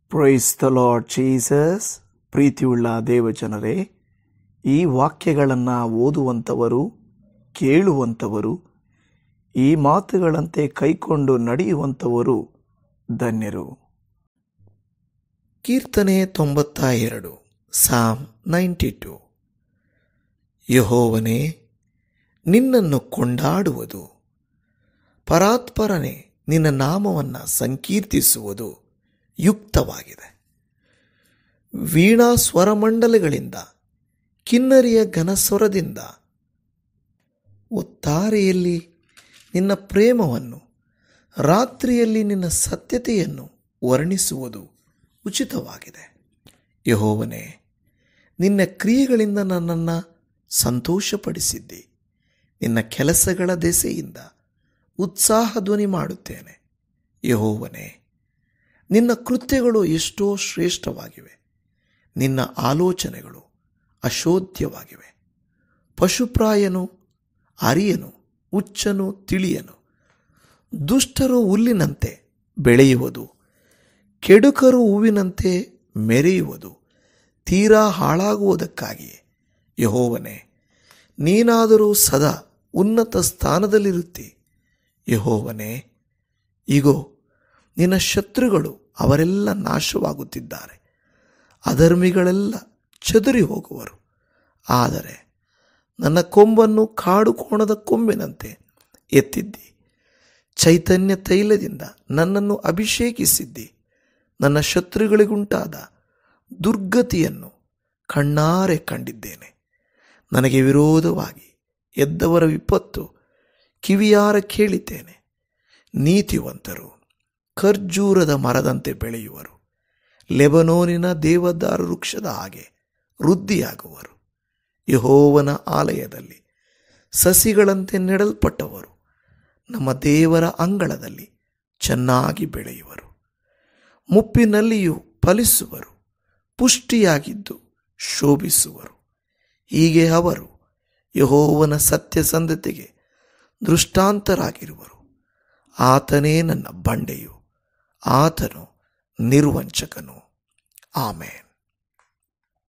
Price the lord Jesus. ಪ್ರೀತಿಯುಳ್ಳ ದೇವಜನರೇ, ಈ ವಾಕ್ಯಗಳನ್ನು ಓದುವಂಥವರು, ಕೇಳುವಂಥವರು, ಈ ಮಾತುಗಳಂತೆ ಕೈಕೊಂಡು ನಡೆಯುವಂಥವರು ಧನ್ಯರು. ಕೀರ್ತನೆ 92, ಸಾಮ್ 92. ಯೆಹೋವನೇ, ನಿನ್ನನ್ನು ಕೊಂಡಾಡುವುದು, ಪರಾತ್ಪರನೇ, ನಿನ್ನ ನಾಮವನ್ನು ಸಂಕೀರ್ತಿಸುವುದು ಯುಕ್ತವಾಗಿದೆ. ವೀಣಾ ಸ್ವರಮಂಡಲಗಳಿಂದ, ಕಿನ್ನರಿಯ ಘನಸ್ವರದಿಂದ, ಒತ್ತಾರೆಯಲ್ಲಿ ನಿನ್ನ ಪ್ರೇಮವನ್ನು, ರಾತ್ರಿಯಲ್ಲಿ ನಿನ್ನ ಸತ್ಯತೆಯನ್ನು ವರ್ಣಿಸುವುದು ಉಚಿತವಾಗಿದೆ. ಯೆಹೋವನೇ, ನಿನ್ನ ಕ್ರಿಯೆಗಳಿಂದ ನನ್ನನ್ನು ಸಂತೋಷಪಡಿಸಿದ್ದಿ. ನಿನ್ನ ಕೆಲಸಗಳ ದೆಸೆಯಿಂದ ಉತ್ಸಾಹ ಧ್ವನಿ ಮಾಡುತ್ತೇನೆ. ಯೆಹೋವನೇ, ನಿನ್ನ ಕೃತ್ಯಗಳು ಎಷ್ಟೋ ಶ್ರೇಷ್ಠವಾಗಿವೆ. ನಿನ್ನ ಆಲೋಚನೆಗಳು ಅಶೋಧ್ಯವಾಗಿವೆ. ಪಶುಪ್ರಾಯನು ಅರಿಯನು, ಹುಚ್ಚನು ತಿಳಿಯನು. ದುಷ್ಟರು ಹುಲ್ಲಿನಂತೆ ಬೆಳೆಯುವುದು, ಕೆಡುಕರು ಹೂವಿನಂತೆ ಮೆರೆಯುವುದು ತೀರಾ ಹಾಳಾಗುವುದಕ್ಕಾಗಿಯೇ. ಯೆಹೋವನೇ, ನೀನಾದರೂ ಸದಾ ಉನ್ನತ ಸ್ಥಾನದಲ್ಲಿರುತ್ತಿ. ಯೆಹೋವನೇ, ಇಗೋ, ನಿನ್ನ ಶತ್ರುಗಳು ಅವರೆಲ್ಲ ನಾಶವಾಗುತ್ತಿದ್ದಾರೆ. ಅಧರ್ಮಿಗಳೆಲ್ಲ ಚದುರಿ ಹೋಗುವರು. ಆದರೆ ನನ್ನ ಕೊಂಬನ್ನು ಕಾಡು ಕೋಣದ ಕೊಂಬಿನಂತೆ ಎತ್ತಿದ್ದಿ. ಚೈತನ್ಯ ತೈಲದಿಂದ ನನ್ನನ್ನು ಅಭಿಷೇಕಿಸಿದ್ದಿ. ನನ್ನ ಶತ್ರುಗಳಿಗುಂಟಾದ ದುರ್ಗತಿಯನ್ನು ಕಣ್ಣಾರೆ ಕಂಡಿದ್ದೇನೆ. ನನಗೆ ವಿರೋಧವಾಗಿ ಎದ್ದವರ ವಿಪತ್ತು ಕಿವಿಯಾರ ಕೇಳಿದ್ದೇನೆ. ನೀತಿವಂತರು ಖರ್ಜೂರದ ಮರದಂತೆ ಬೆಳೆಯುವರು. ಲೆಬನೋನಿನ ದೇವದಾರು ವೃಕ್ಷದ ಹಾಗೆ ವೃದ್ಧಿಯಾಗುವರು. ಯೆಹೋವನ ಆಲಯದಲ್ಲಿ ಸಸಿಗಳಂತೆ ನೆಡಲ್ಪಟ್ಟವರು ನಮ್ಮ ದೇವರ ಅಂಗಳದಲ್ಲಿ ಚೆನ್ನಾಗಿ ಬೆಳೆಯುವರು. ಮುಪ್ಪಿನಲ್ಲಿಯೂ ಫಲಿಸುವರು, ಪುಷ್ಟಿಯಾಗಿದ್ದು ಶೋಭಿಸುವರು. ಹೀಗೆ ಅವರು ಯೆಹೋವನ ಸತ್ಯಸಂಧತೆಗೆ ದೃಷ್ಟಾಂತರಾಗಿರುವರು. ಆತನೇ ನನ್ನ ಬಂಡೆಯು, ಆತನು ನಿರ್ವಂಚಕನು. ಆಮೆನ್.